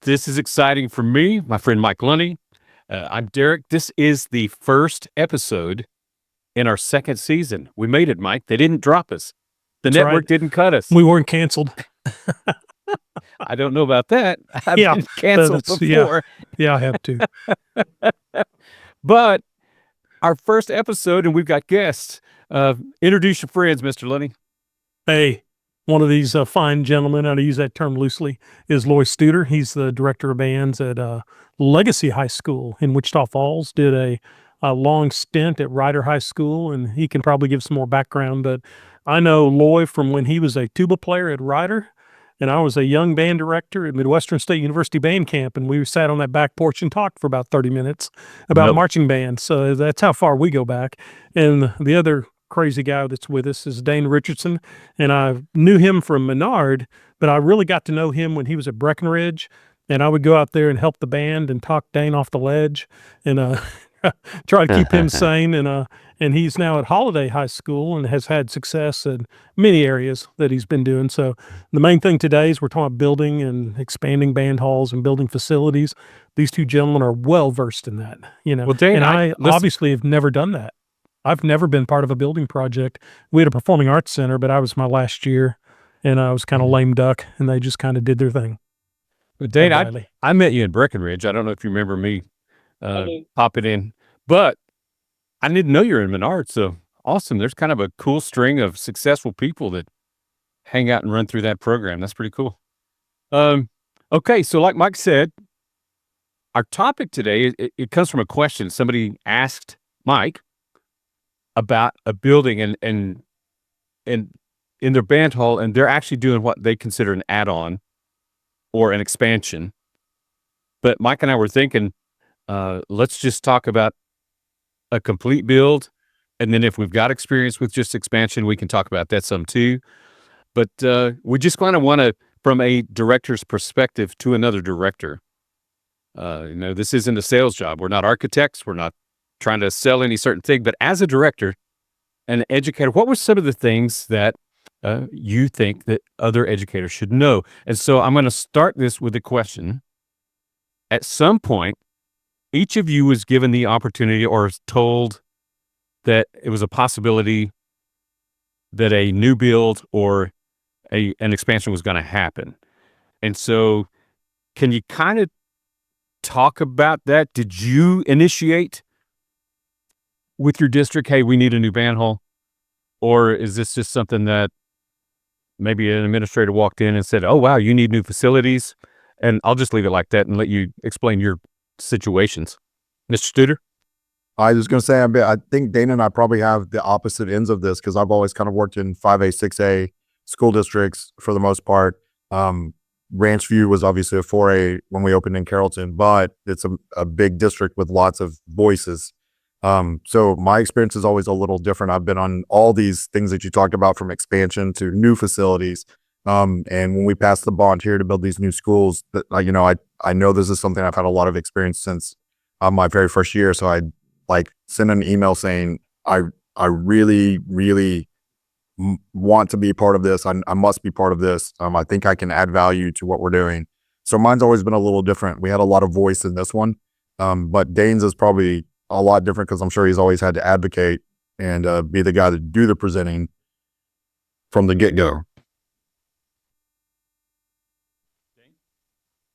This is exciting for me, my friend Mike Lunny. I'm Derek. This is the first episode in our second season. We made it, Mike. They didn't drop us. The That's network right. didn't cut us. We weren't canceled. I don't know about that. I've Yeah, been canceled before. Yeah, I have too. But our first episode, and we've got guests. Introduce your friends, Mr. Lunny. Hey, one of these fine gentlemen, and I use that term loosely, is Loy Studer. He's the director of bands at Legacy High School in Wichita Falls. Did a long stint at Ryder High School, and he can probably give some more background. But I know Loy from when he was a tuba player at Ryder, and I was a young band director at Midwestern State University Band Camp, and we sat on that back porch and talked for about 30 minutes about marching bands. So that's how far we go back. And the other crazy guy that's with us is Dane Richardson, and I knew him from Menard, but I really got to know him when he was at Breckenridge, and I would go out there and help the band and talk Dane off the ledge and try to keep him sane. And he's now at Holliday High School and has had success in many areas that he's been doing. So the main thing today is we're talking about building and expanding band halls and building facilities. These two gentlemen are well versed in that, Well, Dane, and I obviously have never done that. I've never been part of a building project. We had a performing arts center, but I was my last year, and I was kind of lame duck, and they just kind of did their thing. Well, Dane, I met you in Breckenridge. I don't know if you remember me popping in, but I didn't know you were in Menard. So awesome. There's kind of a cool string of successful people that hang out and run through that program. That's pretty cool. Okay, so like Mike said, our topic today, it comes from a question somebody asked Mike about a building and in their band hall, and they're actually doing what they consider an add-on or an expansion. But Mike and I were thinking, let's just talk about a complete build, and then if we've got experience with just expansion, we can talk about that some too. But we just kind of want to, from a director's perspective to another director. This isn't a sales job. We're not architects. We're not trying to sell any certain thing, but as a director and an educator, what were some of the things that you think that other educators should know? And so I'm going to start this with a question. At some point, each of you was given the opportunity or told that it was a possibility that a new build or an expansion was going to happen. And so can you kind of talk about that? Did you initiate with your district, hey, we need a new band hall? Or is this just something that maybe an administrator walked in and said, oh, wow, you need new facilities? And I'll just leave it like that and let you explain your situations. Mr. Studer? I was going to say, I think Dane and I probably have the opposite ends of this because I've always kind of worked in 5A, 6A school districts for the most part. Ranch View was obviously a 4A when we opened in Carrollton, but it's a big district with lots of voices. So my experience is always a little different. I've been on all these things that you talked about, from expansion to new facilities. And when we passed the bond here to build these new schools, I know this is something I've had a lot of experience since my very first year. So I sent an email saying, I really, really want to be part of this. I must be part of this. I think I can add value to what we're doing. So mine's always been a little different. We had a lot of voice in this one. But Dane's is probably a lot different because I'm sure he's always had to advocate and be the guy to do the presenting from the get-go.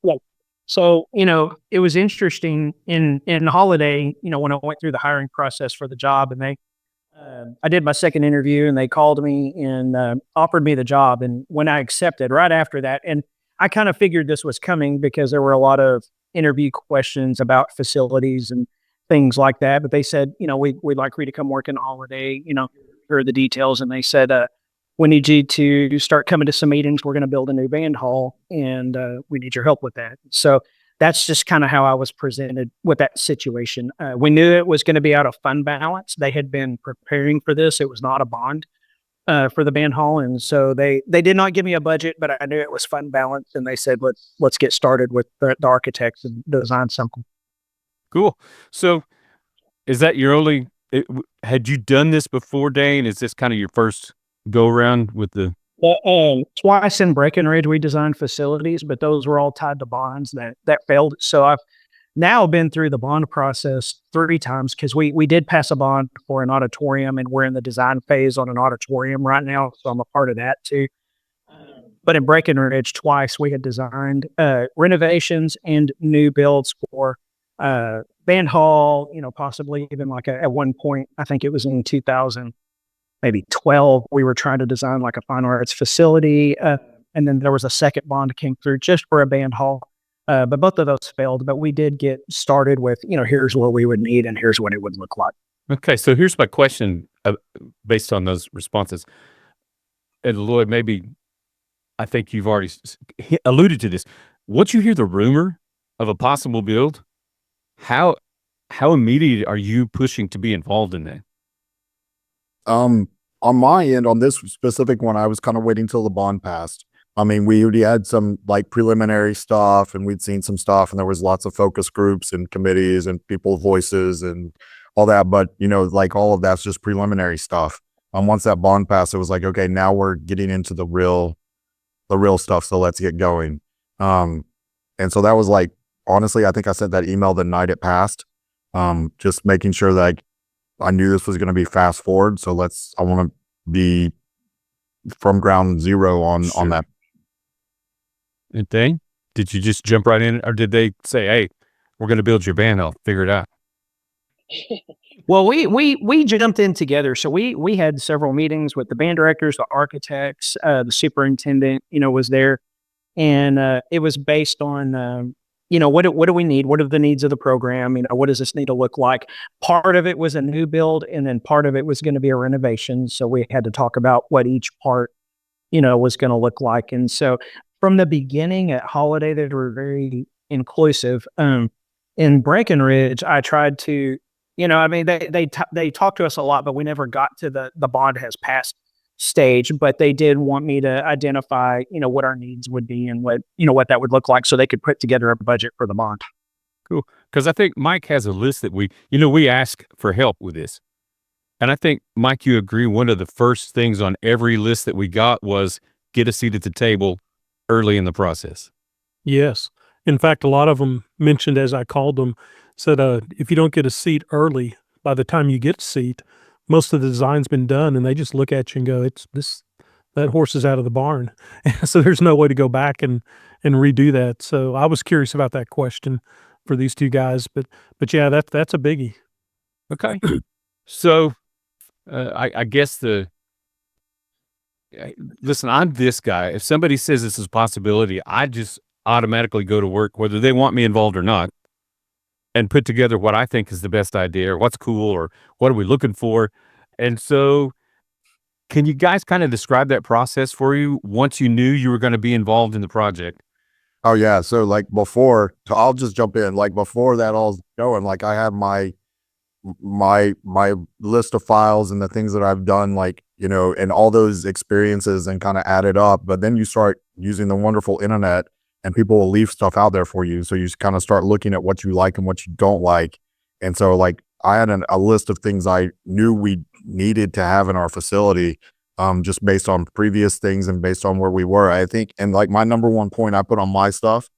Well, so, it was interesting in Holiday, when I went through the hiring process for the job, and I did my second interview and they called me and offered me the job. And when I accepted right after that, and I kind of figured this was coming because there were a lot of interview questions about facilities and things like that. But they said, we'd like for you to come work in Holiday, here are the details. And they said, we need you to start coming to some meetings. We're going to build a new band hall and we need your help with that. So that's just kind of how I was presented with that situation. We knew it was going to be out of fund balance. They had been preparing for this. It was not a bond for the band hall. And so they did not give me a budget, but I knew it was fund balance. And they said, let's get started with the architects and design something. Cool. So is that your had you done this before, Dane? Is this kind of your first go around with the Twice in Breckenridge, we designed facilities, but those were all tied to bonds that failed. So I've now been through the bond process 3 times because we did pass a bond for an auditorium, and we're in the design phase on an auditorium right now, so I'm a part of that too. But in Breckenridge, twice we had designed renovations and new builds for band hall, possibly even like at one point, I think it was in 2000, maybe 12, we were trying to design like a fine arts facility. And then there was a second bond that came through just for a band hall. But both of those failed. But we did get started with, here's what we would need and here's what it would look like. Okay, so here's my question based on those responses. And Lloyd, maybe I think you've already alluded to this. Once you hear the rumor of a possible build, how immediate are you pushing to be involved in that? On my end, on this specific one, I was kind of waiting till the bond passed. I mean, we already had some like preliminary stuff, and we'd seen some stuff, and there was lots of focus groups and committees and people's voices and all that. But like all of that's just preliminary stuff. Once that bond passed, it was like, okay, now we're getting into the real stuff. So let's get going. And so that was like, honestly, I think I sent that email the night it passed. Just making sure that I knew this was going to be fast forward. So I want to be from ground zero on that. And Dane, did you just jump right in, or did they say, hey, we're going to build your band, I'll figure it out? Well, we jumped in together. So we had several meetings with the band directors, the architects, the superintendent, was there. And it was based on, what do we need? What are the needs of the program? What does this need to look like? Part of it was a new build, and then part of it was going to be a renovation. So we had to talk about what each part, was going to look like. And so from the beginning at Holliday, they were very inclusive. In Breckenridge, I tried to, they talked to us a lot, but we never got to the bond has passed stage. But they did want me to identify, what our needs would be and what that would look like, so they could put together a budget for the bond. Cool, because I think Mike has a list that we ask for help with this, and I think Mike, you agree. One of the first things on every list that we got was get a seat at the table early in the process. Yes. In fact, a lot of them mentioned, as I called them, said, if you don't get a seat early, by the time you get a seat, most of the design's been done, and they just look at you and go, that horse is out of the barn. So there's no way to go back and redo that. So I was curious about that question for these two guys, but yeah, that's a biggie. Okay. So I guess listen, I'm this guy. If somebody says this is a possibility, I just automatically go to work, whether they want me involved or not, and put together what I think is the best idea, or what's cool, or what are we looking for. And so can you guys kind of describe that process for you once you knew you were going to be involved in the project? Oh yeah. So like I'll just jump in. Like before that all's going, like I have my list of files and the things that I've done, like, and all those experiences, and kind of add it up. But then you start using the wonderful internet, and people will leave stuff out there for you. So you kind of start looking at what you like and what you don't like. And so like I had a list of things I knew we needed to have in our facility, just based on previous things and based on where we were, I think. And like my number one point I put on my stuff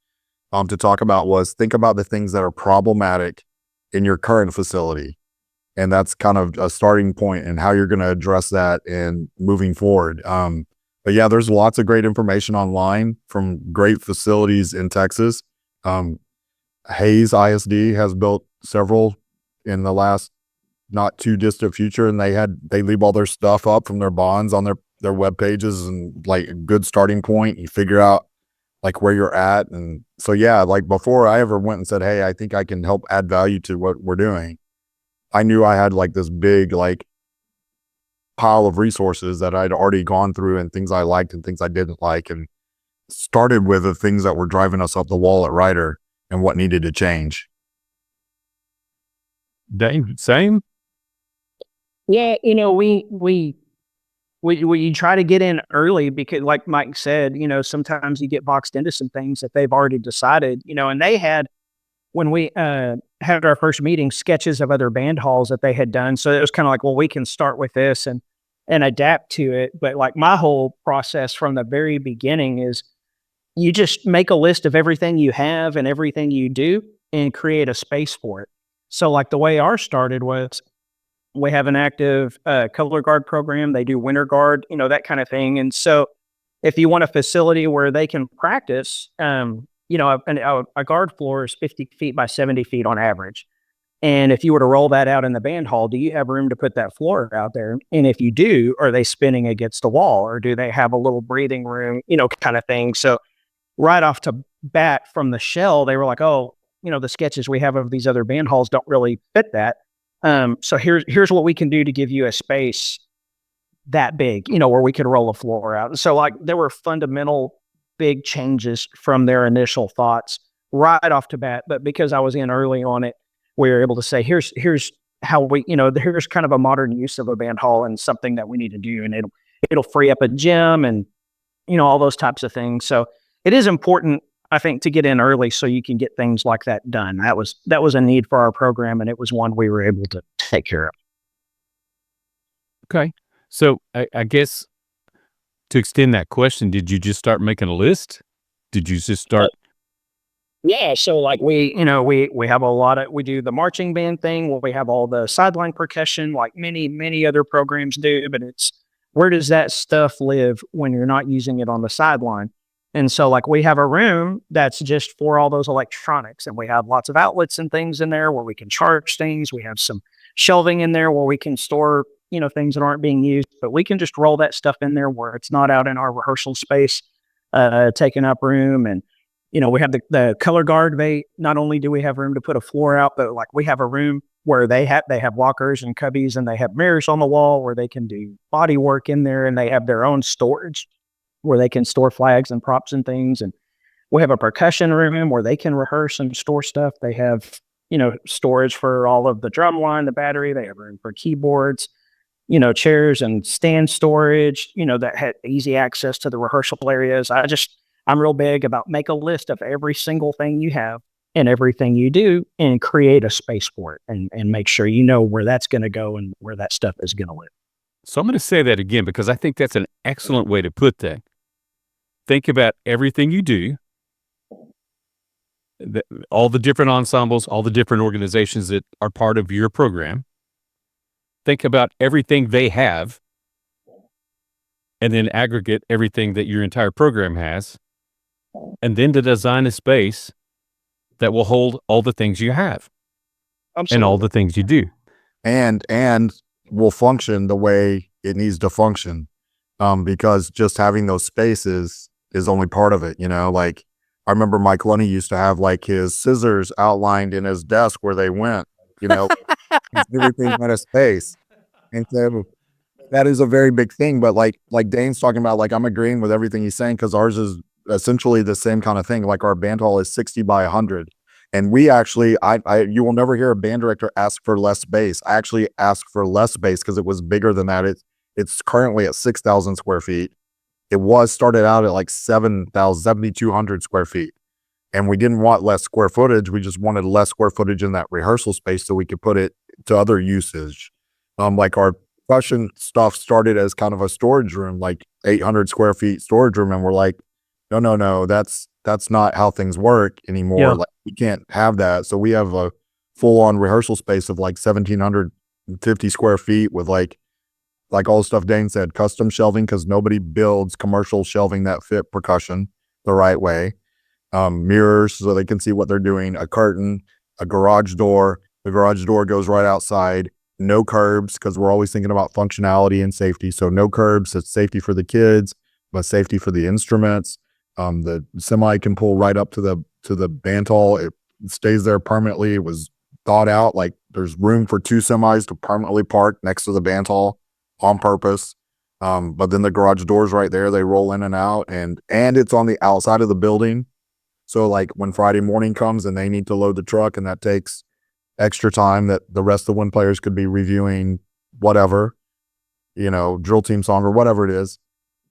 to talk about was, think about the things that are problematic in your current facility. And that's kind of a starting point, and how you're going to address that and moving forward. But yeah, there's lots of great information online from great facilities in Texas. Hayes ISD has built several in the last not too distant future, and they leave all their stuff up from their bonds on their web pages, and like a good starting point. You figure out like where you're at. And so yeah, like before I ever went and said, hey, I think I can help add value to what we're doing, I knew I had like this big like pile of resources that I'd already gone through, and things I liked and things I didn't like, and started with the things that were driving us up the wall at Ryder and what needed to change. Dane, same? Yeah, we try to get in early, because like Mike said, sometimes you get boxed into some things that they've already decided, and they had, when we had our first meeting, sketches of other band halls that they had done. So it was kind of like, well, we can start with this. And and adapt to it. But like my whole process from the very beginning is you just make a list of everything you have and everything you do and create a space for it. So like the way ours started was we have an active color guard program. They do winter guard, that kind of thing. And so if you want a facility where they can practice, a guard floor is 50 feet by 70 feet on average. And if you were to roll that out in the band hall, do you have room to put that floor out there? And if you do, are they spinning against a wall, or do they have a little breathing room, kind of thing? So right off to bat from the shell, they were like, oh, the sketches we have of these other band halls don't really fit that. So here's what we can do to give you a space that big, where we could roll a floor out. And so like there were fundamental big changes from their initial thoughts right off to bat. But because I was in early on it, we were able to say, here's how we, here's kind of a modern use of a band hall and something that we need to do. And it'll free up a gym and, all those types of things. So it is important, I think, to get in early so you can get things like that done. That was a need for our program, and it was one we were able to take care of. Okay. So I guess to extend that question, did you just start making a list? Did you just start? Yeah. So like we have we do the marching band thing where we have all the sideline percussion like many other programs do, but it's where does that stuff live when you're not using it on the sideline? And so like we have a room that's just for all those electronics, and we have lots of outlets and things in there where we can charge things. We have some shelving in there where we can store, things that aren't being used, but we can just roll that stuff in there where it's not out in our rehearsal space, taking up room. And, we have the color guard. Not only do we have room to put a floor out, but like we have a room where they have lockers and cubbies, and they have mirrors on the wall where they can do body work in there, and they have their own storage where they can store flags and props and things. And we have a percussion room where they can rehearse and store stuff. They have, storage for all of the drum line, the battery. They have room for keyboards, chairs and stand storage, that had easy access to the rehearsal areas. I'm real big about make a list of every single thing you have and everything you do and create a space for it and make sure you know where that's going to go and where that stuff is going to live. So I'm going to say that again because I think that's an excellent way to put that. Think about everything you do, all the different ensembles, all the different organizations that are part of your program. Think about everything they have, and then aggregate everything that your entire program has, and then to design a space that will hold all the things you have. Absolutely. And all the things you do. And will function the way it needs to function. Because just having those spaces is only part of it, like I remember Mike Lunny used to have like his scissors outlined in his desk where they went, everything had a space. And so that is a very big thing. But like Dane's talking about, like I'm agreeing with everything he's saying because ours is essentially the same kind of thing. Like our band hall is 60 by 100. And we actually, you will never hear a band director ask for less space. I actually asked for less space because it was bigger than that. It's currently at 6,000 square feet. It started out at like 7,200 square feet. And we didn't want less square footage. We just wanted less square footage in that rehearsal space so we could put it to other usage. Like our percussion stuff started as kind of a storage room, like 800 square feet storage room. And we're like, no, that's not how things work anymore. Yeah. Like we can't have that. So we have a full on rehearsal space of like 1,750 square feet with like all the stuff Dane said, custom shelving, because nobody builds commercial shelving that fit percussion the right way. Mirrors so they can see what they're doing, a curtain, a garage door. The garage door goes right outside. No curbs, because we're always thinking about functionality and safety. So no curbs. It's safety for the kids, but safety for the instruments. The semi can pull right up to the band hall. It stays there permanently. It was thought out. Like there's room for 2 semis to permanently park next to the band hall on purpose. But then the garage door's right there. They roll in and out, and it's on the outside of the building. So like when Friday morning comes and they need to load the truck, and that takes extra time that the rest of the wind players could be reviewing whatever, drill team song or whatever it is,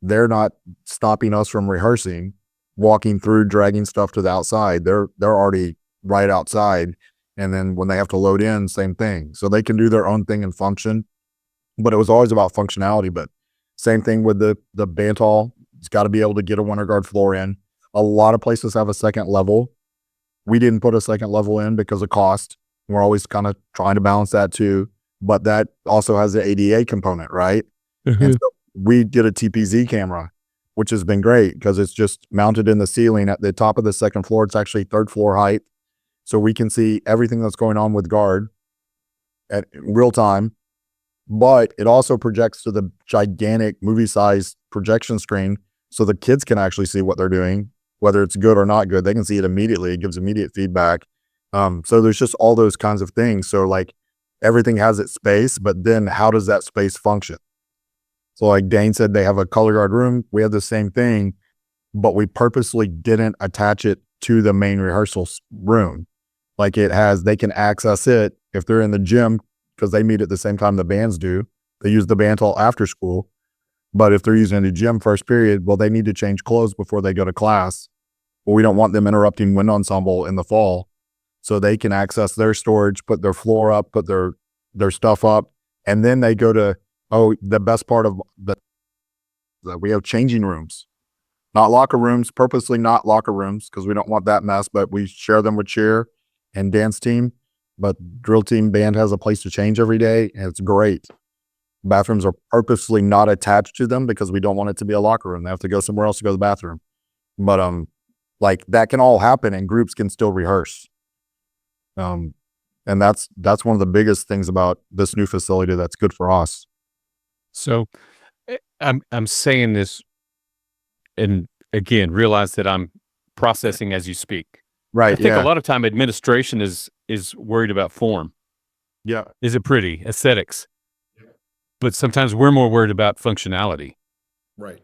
they're not stopping us from rehearsing, walking through, dragging stuff to the outside. They're already right outside. And then when they have to load in, same thing. So they can do their own thing and function. but it was always about functionality. But same thing with the band hall. It's got to be able to get a winter guard floor in. A lot of places have a second level. We didn't put a second level in because of cost. We're always kind of trying to balance that too. But that also has the ADA component, right? Mm-hmm. And so we did a TPZ camera, which has been great because it's just mounted in the ceiling at the top of the second floor. It's actually third floor height. So we can see everything that's going on with guard at real time. But it also projects to the gigantic movie-sized projection screen so the kids can actually see what they're doing, whether it's good or not good. They can see it immediately. It gives immediate feedback. So there's just all those kinds of things. So like everything has its space, but then how does that space function? So like Dane said, they have a color guard room. We have the same thing, but we purposely didn't attach it to the main rehearsal room. Like they can access it if they're in the gym, because they meet at the same time the bands do. They use the band hall after school. But if they're using the gym first period, well, they need to change clothes before they go to class. Well, we don't want them interrupting wind ensemble in the fall. So they can access their storage, put their floor up, put their stuff up. And then they go to, the best part of we have changing rooms, not locker rooms, purposely not locker rooms, because we don't want that mess, but we share them with cheer and dance team. But drill team band has a place to change every day, and it's great. Bathrooms are purposely not attached to them because we don't want it to be a locker room. They have to go somewhere else to go to the bathroom. But like that can all happen, and groups can still rehearse. And that's one of the biggest things about this new facility that's good for us. So I'm saying this, and again, realize that I'm processing as you speak. Right. I think a lot of time administration is worried about form. Yeah. Is it pretty? Aesthetics. But sometimes we're more worried about functionality. Right.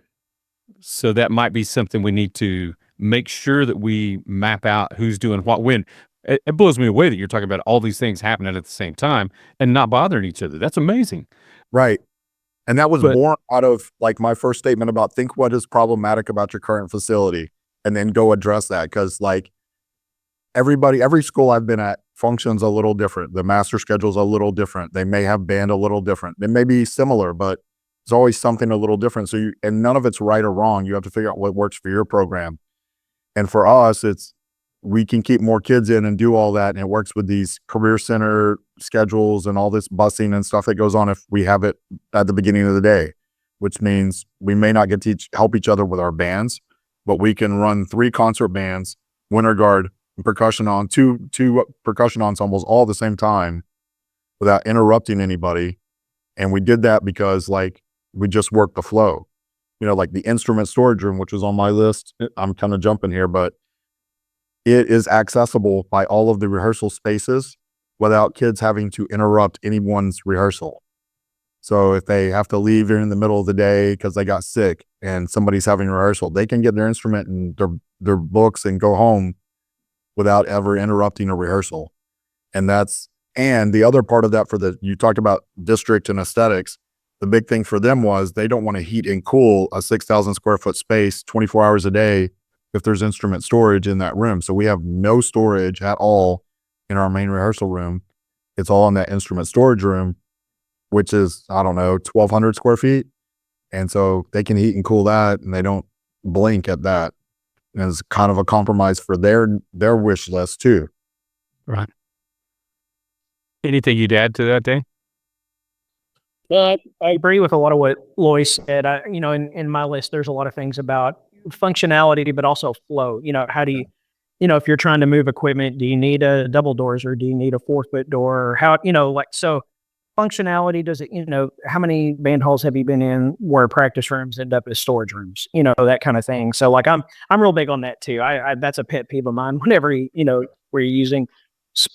So that might be something we need to make sure that we map out who's doing what when. It blows me away that you're talking about all these things happening at the same time and not bothering each other. That's amazing. Right. And that was born out of like my first statement about think what is problematic about your current facility and then go address that. Because like every school I've been at functions a little different. The master schedule's a little different. They may have band a little different. It may be similar, but there's always something a little different. So and none of it's right or wrong. You have to figure out what works for your program. And for us, we can keep more kids in and do all that. And it works with these career center schedules and all this busing and stuff that goes on if we have it at the beginning of the day, which means we may not get to help each other with our bands, but we can run 3 concert bands, winter guard, and percussion on two percussion ensembles all at the same time without interrupting anybody. And we did that because like we just worked the flow, like the instrument storage room, which was on my list. I'm kind of jumping here, but it is accessible by all of the rehearsal spaces without kids having to interrupt anyone's rehearsal. So if they have to leave in the middle of the day because they got sick and somebody's having rehearsal, they can get their instrument and their books and go home without ever interrupting a rehearsal. And the other part of that you talked about district and aesthetics. The big thing for them was they don't want to heat and cool a 6,000 square foot space 24 hours a day if there's instrument storage in that room. So we have no storage at all in our main rehearsal room. It's all in that instrument storage room, which is, 1,200 square feet. And so they can heat and cool that and they don't blink at that. And it's kind of a compromise for their wish list too. Right. Anything you'd add to that, Dane? Well, I agree with a lot of what Loy said. In my list, there's a lot of things about functionality, but also flow. How do you, if you're trying to move equipment, do you need a double doors or do you need a 4-foot door? Or how, so functionality, does it, how many band halls have you been in where practice rooms end up as storage rooms, that kind of thing. So like, I'm real big on that too. I that's a pet peeve of mine whenever, we're using,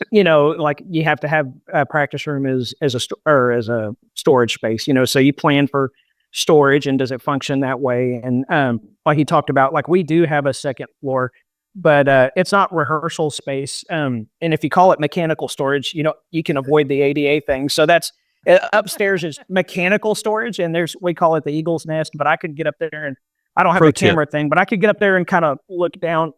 like you have to have a practice room as a storage space, so you plan for storage and does it function that way? And like he talked about, like we do have a second floor, but it's not rehearsal space. And if you call it mechanical storage, you can avoid the ADA thing. So that's upstairs is mechanical storage, and we call it the Eagle's Nest. But I could get up there and I don't have a camera thing, but I could get up there and kind of look down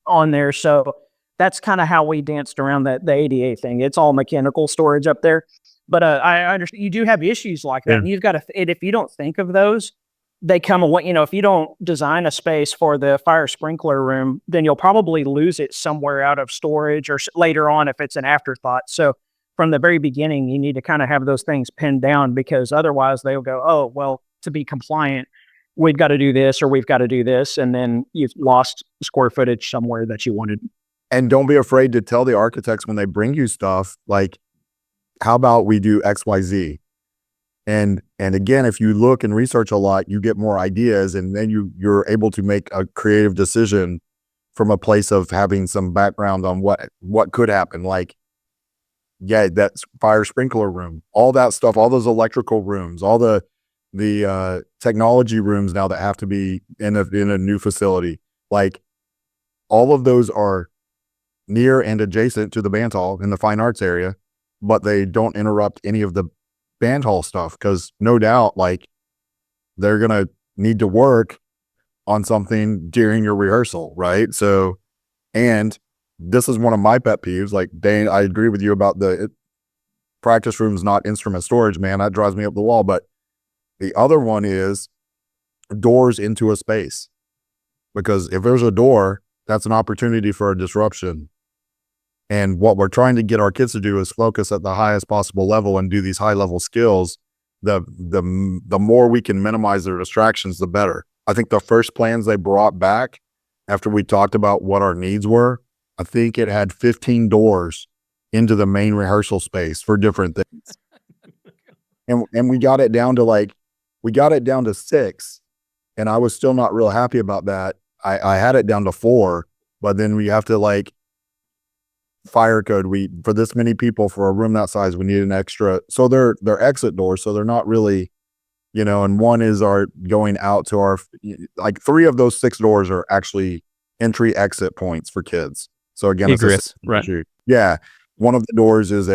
on there. So that's kind of how we danced around the ADA thing. It's all mechanical storage up there. But I understand you do have issues like that, Yeah. and you've got to. And if you don't think of those, they come away. If you don't design a space for the fire sprinkler room, then you'll probably lose it somewhere out of storage or later on if it's an afterthought. So from the very beginning, you need to kind of have those things pinned down, because otherwise they'll go, oh, well, to be compliant, we've got to do this or we've got to do this. And then you've lost square footage somewhere that you wanted. And don't be afraid to tell the architects when they bring you stuff, like, how about we do XYZ? And again, if you look and research a lot, you get more ideas, and then you're able to make a creative decision from a place of having some background on what could happen. Like, yeah, that's fire sprinkler room, all that stuff, all those electrical rooms, all the technology rooms now that have to be in a new facility. Like, all of those are near and adjacent to the band hall in the fine arts area, but they don't interrupt any of the band hall stuff, because no doubt, like, they're gonna need to work on something during your rehearsal, right? So, and this is one of my pet peeves. Like, Dane, I agree with you about the practice rooms, not instrument storage, man. That drives me up the wall. But the other one is doors into a space, because if there's a door, that's an opportunity for a disruption. And what we're trying to get our kids to do is focus at the highest possible level and do these high level skills. The more we can minimize their distractions, the better. I think the first plans they brought back after we talked about what our needs were, I think it had 15 doors into the main rehearsal space for different things. And we got it down to 6, and I was still not real happy about that. I had it down to 4, but then we have to, like, fire code, for this many people for a room that size, we need an extra. So they're exit doors, so they're not really, and one is our going out to our, like, 3 of those 6 doors are actually entry exit points for kids. So again, Egress, right? Yeah, one of the doors is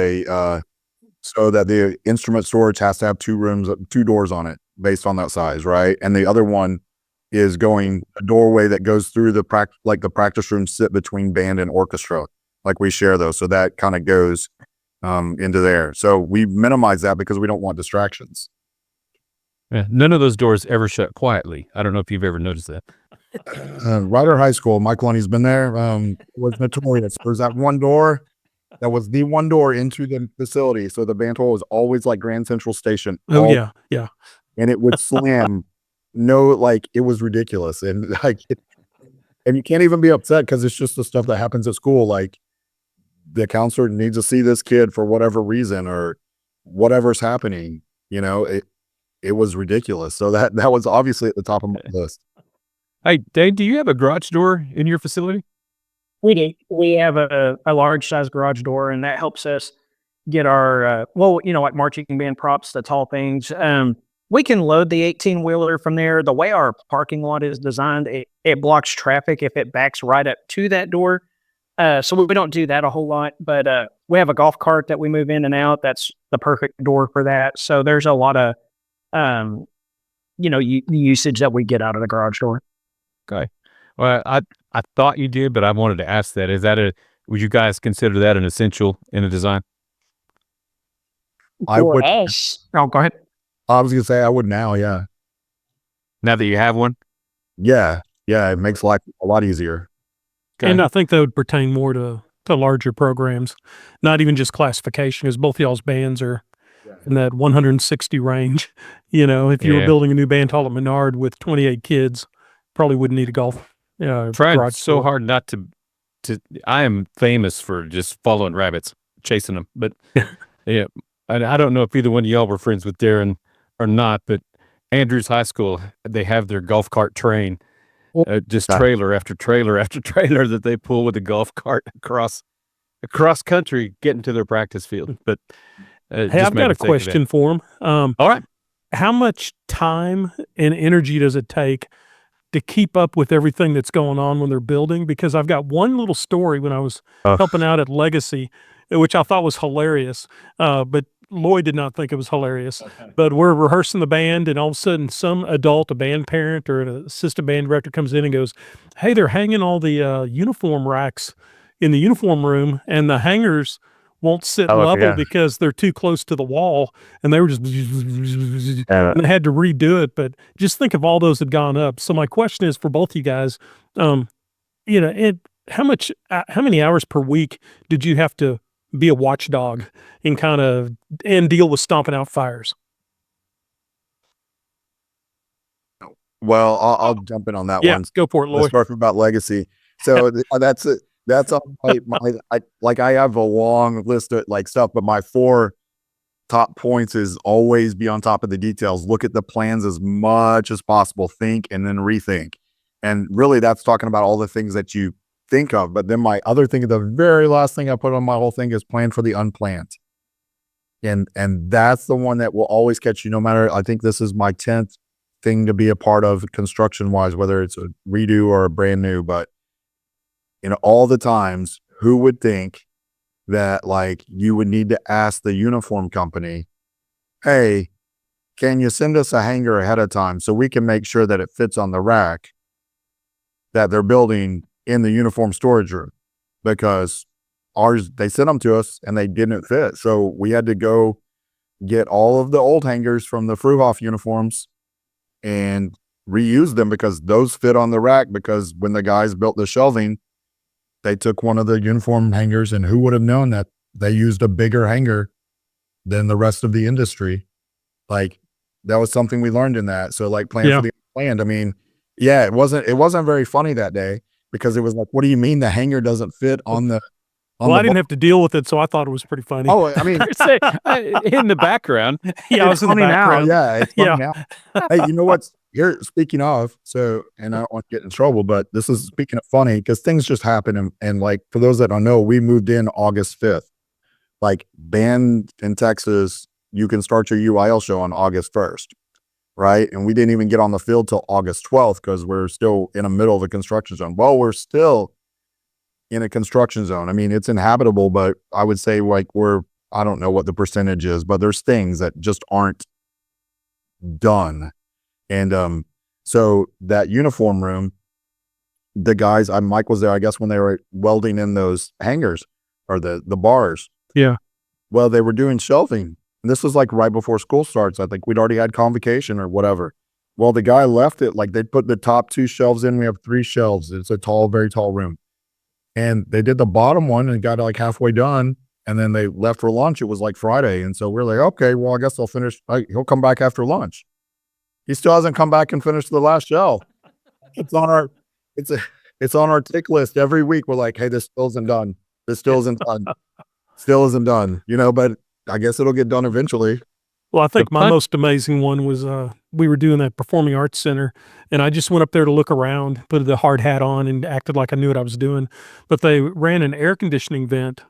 so that the instrument storage has to have 2 doors on it based on that size, right? And the other one is going a doorway that goes through the practice room sit between band and orchestra. Like, we share those, so that kind of goes into there. So we minimize that because we don't want distractions. Yeah, none of those doors ever shut quietly. I don't know if you've ever noticed that. Ryder High School, Mike Loney's been there, was notorious. There's that one door that was the one door into the facility. So the band hall was always like Grand Central Station. Oh, yeah. And it would slam. It was ridiculous. And and you can't even be upset, because it's just the stuff that happens at school. Like, the counselor needs to see this kid for whatever reason, or whatever's happening. It was ridiculous. So that was obviously at the top of my list. Hey, Dane, do you have a garage door in your facility? We do. We have a large size garage door, and that helps us get our, like marching band props, the tall things. We can load the 18-wheeler from there. The way our parking lot is designed, it blocks traffic if it backs right up to that door. So we don't do that a whole lot, but we have a golf cart that we move in and out. That's the perfect door for that. So there's a lot of, usage that we get out of the garage door. Okay. Well, I thought you did, but I wanted to ask that. Would you guys consider that an essential in a design? I would. Oh, go ahead. I was going to say I would now, yeah. Now that you have one? Yeah, it makes life a lot easier. Okay. And I think that would pertain more to larger programs, not even just classification, because both y'all's bands are in that 160 range. If you were building a new band hall at Menard with 28 kids, probably wouldn't need a golf. Tried so hard not to. I am famous for just following rabbits, chasing them. But yeah, I don't know if either one of y'all were friends with Darren or not, but Andrews High School, they have their golf cart train. Just trailer after trailer after trailer that they pull with a golf cart across country, getting to their practice field. But hey, I've got a question for him. All right, how much time and energy does it take to keep up with everything that's going on when they're building? Because I've got one little story when I was helping out at Legacy, which I thought was hilarious, but Loy did not think it was hilarious. Okay. But we're rehearsing the band, and all of a sudden some adult, a band parent or an assistant band director, comes in and goes, "Hey, they're hanging all the uniform racks in the uniform room, and the hangers won't sit Oh, level yeah. because they're too close to the wall, and they were just and they had to redo it. But just think if all those had gone up. So my question is for both you guys, how many hours per week did you have to be a watchdog and deal with stomping out fires? Well, I'll jump in on that Yeah, one. go for it, Loy. Let's talk about legacy. So that's it. That's all I have a long list of like stuff, but my 4 top points is always be on top of the details. Look at the plans as much as possible. Think and then rethink. And really that's talking about all the things that you think of. But then my other thing, the very last thing I put on my whole thing is plan for the unplanned. And that's the one that will always catch you no matter, I think this is my 10th thing to be a part of construction wise, whether it's a redo or a brand new, but all the times who would think that like you would need to ask the uniform company, hey, can you send us a hanger ahead of time so we can make sure that it fits on the rack that they're building in the uniform storage room? Because ours, they sent them to us and they didn't fit. So we had to go get all of the old hangers from the Fruhoff uniforms and reuse them because those fit on the rack, because when the guys built the shelving, they took one of the uniform hangers, and who would have known that they used a bigger hanger than the rest of the industry? Like that was something we learned in that. So like plan for the unplanned. I mean, yeah, it wasn't very funny that day because it was like, what do you mean the hanger doesn't fit on the Well, I didn't have to deal with it, so I thought it was pretty funny. Oh, I mean, in the background. Yeah, I was in the background. Yeah, it's funny now. Hey, you know what's here? Speaking of, and I don't want to get in trouble, but this is speaking of funny because things just happen. And like for those that don't know, we moved in August 5th. Like band in Texas, you can start your UIL show on August 1st, right? And we didn't even get on the field till August 12th because we're still in the middle of a construction zone. Well, we're still in a construction zone. I mean, it's inhabitable, but I would say like I don't know what the percentage is, but there's things that just aren't done. And so that uniform room, the guys, Mike was there, I guess, when they were welding in those hangers or the bars. Yeah. Well, they were doing shelving. And this was like right before school starts. I think we'd already had convocation or whatever. Well, the guy left it, like they put the top 2 shelves in. We have 3 shelves. It's a very tall room. And they did the bottom one and got like halfway done. And then they left for lunch. It was like Friday. And so we're like, okay, well, I guess I'll finish. He'll come back after lunch. He still hasn't come back and finished the last shelf. It's on our tick list every week. We're like, hey, this still isn't done. This still isn't done. Still isn't done, but I guess it'll get done eventually. Well, I think my most amazing one was we were doing that Performing Arts Center, and I just went up there to look around, put the hard hat on, and acted like I knew what I was doing. But they ran an air conditioning vent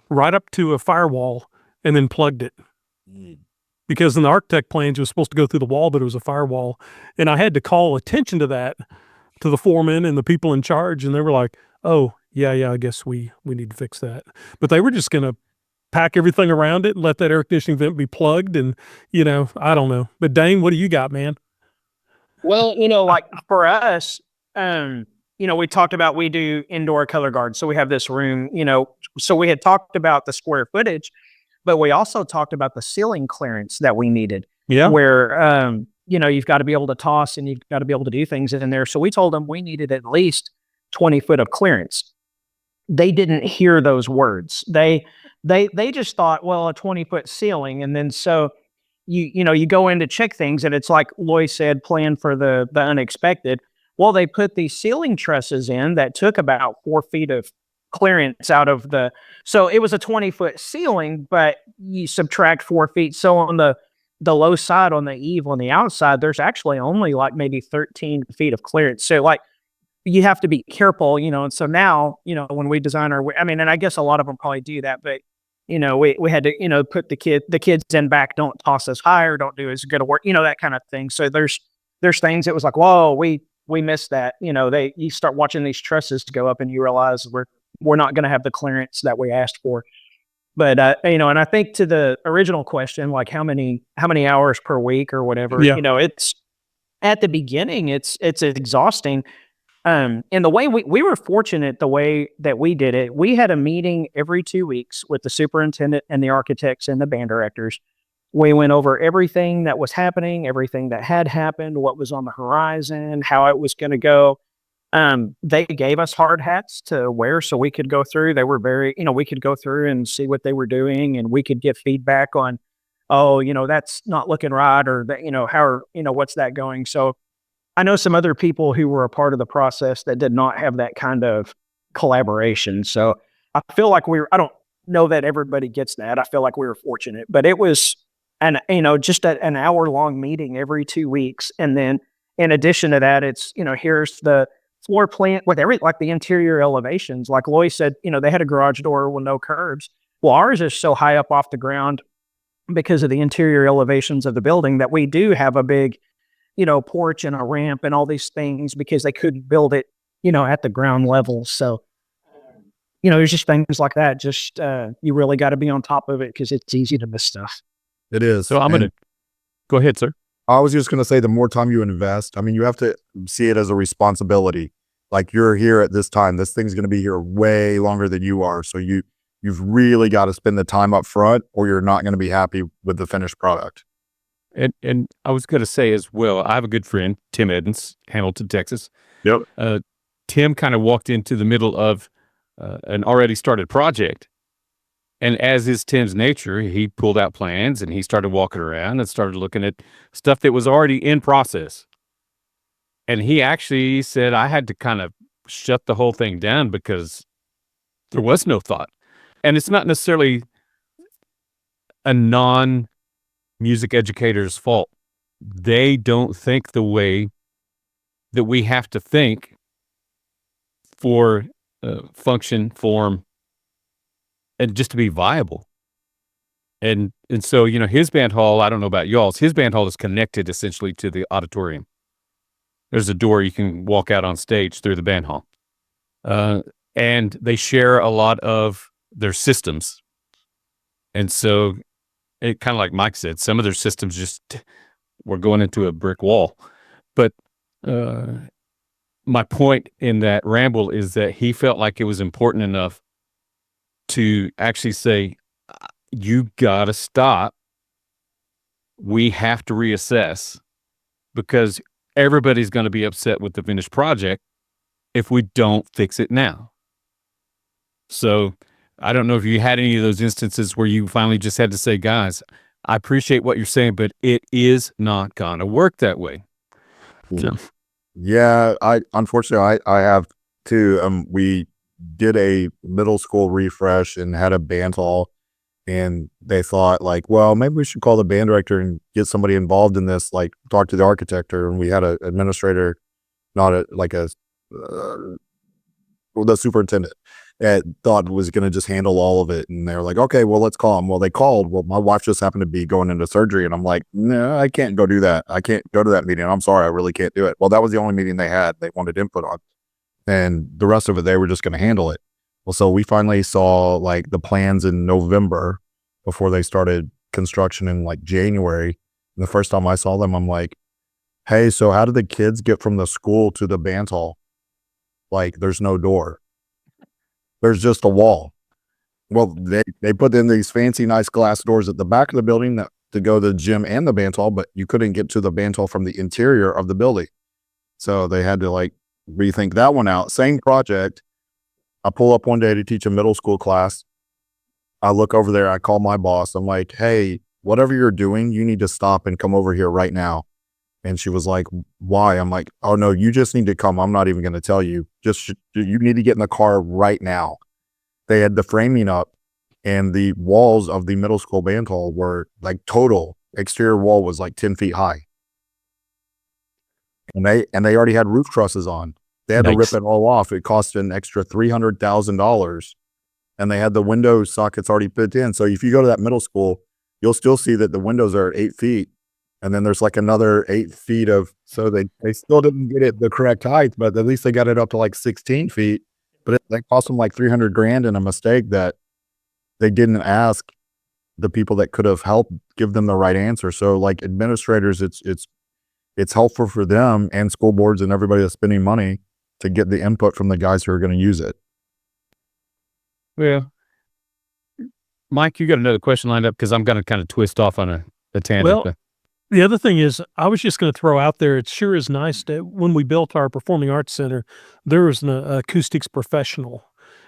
right up to a firewall and then plugged it. Because in the architect plans, it was supposed to go through the wall, but it was a firewall. And I had to call attention to that to the foreman and the people in charge, and they were like, oh, yeah, I guess we need to fix that. But they were just going to pack everything around it and let that air conditioning vent be plugged. And, I don't know. But Dane, what do you got, man? Well, like for us, we talked about, we do indoor color guard. So we have this room, so we had talked about the square footage, but we also talked about the ceiling clearance that we needed. Yeah. Where, you've got to be able to toss and you've got to be able to do things in there. So we told them we needed at least 20 foot of clearance. They didn't hear those words. They just thought, well, a 20-foot ceiling. And then so you go in to check things and it's like Loy said, plan for the unexpected. Well, they put these ceiling trusses in that took about 4 feet of clearance out of so it was a 20-foot ceiling, but you subtract 4 feet. So on the low side, on the eave, on the outside, there's actually only like maybe 13 feet of clearance. So like, you have to be careful, and so now, when we design and I guess a lot of them probably do that, but, we had to, put the kids in back, don't toss as high or don't do as good a work, that kind of thing. So there's things that was like, whoa, we missed that, you start watching these trusses go up and you realize we're not going to have the clearance that we asked for. But, and I think to the original question, like how many hours per week or whatever, Yeah. It's at the beginning, it's exhausting. And the way we were fortunate the way that we did it, we had a meeting every 2 weeks with the superintendent and the architects and the band directors. We went over everything that was happening, everything that had happened, what was on the horizon, how it was going to go. They gave us hard hats to wear so we could go through. They were very, we could go through and see what they were doing, and we could get feedback on, oh, that's not looking right, or that, how, what's that going? So I know some other people who were a part of the process that did not have that kind of collaboration. So I feel like I don't know that everybody gets that. I feel like we were fortunate, but it was just an hour-long meeting every 2 weeks. And then in addition to that, it's, here's the floor plan with like the interior elevations. Like Loy said, they had a garage door with no curbs. Well, ours is so high up off the ground because of the interior elevations of the building that we do have a big, porch and a ramp and all these things because they couldn't build it, at the ground level. So, there's just things like that. Just, you really got to be on top of it because it's easy to miss stuff. It is. So I'm going to go ahead, sir. I was just going to say, the more time you invest, I mean, you have to see it as a responsibility. Like, you're here at this time, this thing's going to be here way longer than you are. So you've really got to spend the time up front, or you're not going to be happy with the finished product. And I was going to say as well, I have a good friend, Tim Edens, Hamilton, Texas. Yep. Tim kind of walked into the middle of an already started project. And as is Tim's nature, he pulled out plans and he started walking around and started looking at stuff that was already in process. And he actually said, I had to kind of shut the whole thing down because there was no thought. And it's not necessarily a non-music educator's fault. They don't think the way that we have to think for function, form, and just to be viable. And so, his band hall, I don't know about y'all's, his band hall is connected essentially to the auditorium. There's a door you can walk out on stage through the band hall. And they share a lot of their systems. And so, it kind of like Mike said, some of their systems just were going into a brick wall. But my point in that ramble is that he felt like it was important enough to actually say, you got to stop. We have to reassess because everybody's going to be upset with the finished project if we don't fix it now. So I don't know if you had any of those instances where you finally just had to say, guys, I appreciate what you're saying, but it is not going to work that way. So. Yeah, unfortunately, I have too. We did a middle school refresh and had a band hall, and they thought like, well, maybe we should call the band director and get somebody involved in this, like talk to the architect. And we had an administrator, not the superintendent, that thought was going to just handle all of it. And they were like, okay, well, let's call him. Well, they called. Well, my wife just happened to be going into surgery. And I'm like, no, I can't go do that. I can't go to that meeting. I'm sorry. I really can't do it. Well, that was the only meeting they had. They wanted input on. And the rest of it, they were just going to handle it. Well, so we finally saw like the plans in November before they started construction in like January. And the first time I saw them, I'm like, hey, so how do the kids get from the school to the band hall? Like, there's no door. There's just a wall. Well, they put in these fancy, nice glass doors at the back of the building to go to the gym and the band hall, but you couldn't get to the band hall from the interior of the building. So they had to like rethink that one out. Same project. I pull up one day to teach a middle school class. I look over there. I call my boss. I'm like, hey, whatever you're doing, you need to stop and come over here right now. And she was like, why? I'm like, oh no, you just need to come. I'm not even going to tell you. You need to get in the car right now. They had the framing up and the walls of the middle school band hall were like total exterior wall was like 10 feet high. And they already had roof trusses on. They had to rip it all off. It cost an extra $300,000. And they had the window sockets already put in. So if you go to that middle school, you'll still see that the windows are at 8 feet. And then there's like another 8 feet so they still didn't get it the correct height, but at least they got it up to like 16 feet. But that cost them like $300,000 and a mistake that they didn't ask the people that could have helped give them the right answer. So like administrators, it's helpful for them and school boards and everybody that's spending money to get the input from the guys who are going to use it. Well, Mike, you got another question lined up because I'm going to kind of twist off on a tangent. Well, the other thing is, I was just going to throw out there, it sure is nice that when we built our Performing Arts Center, there was an acoustics professional.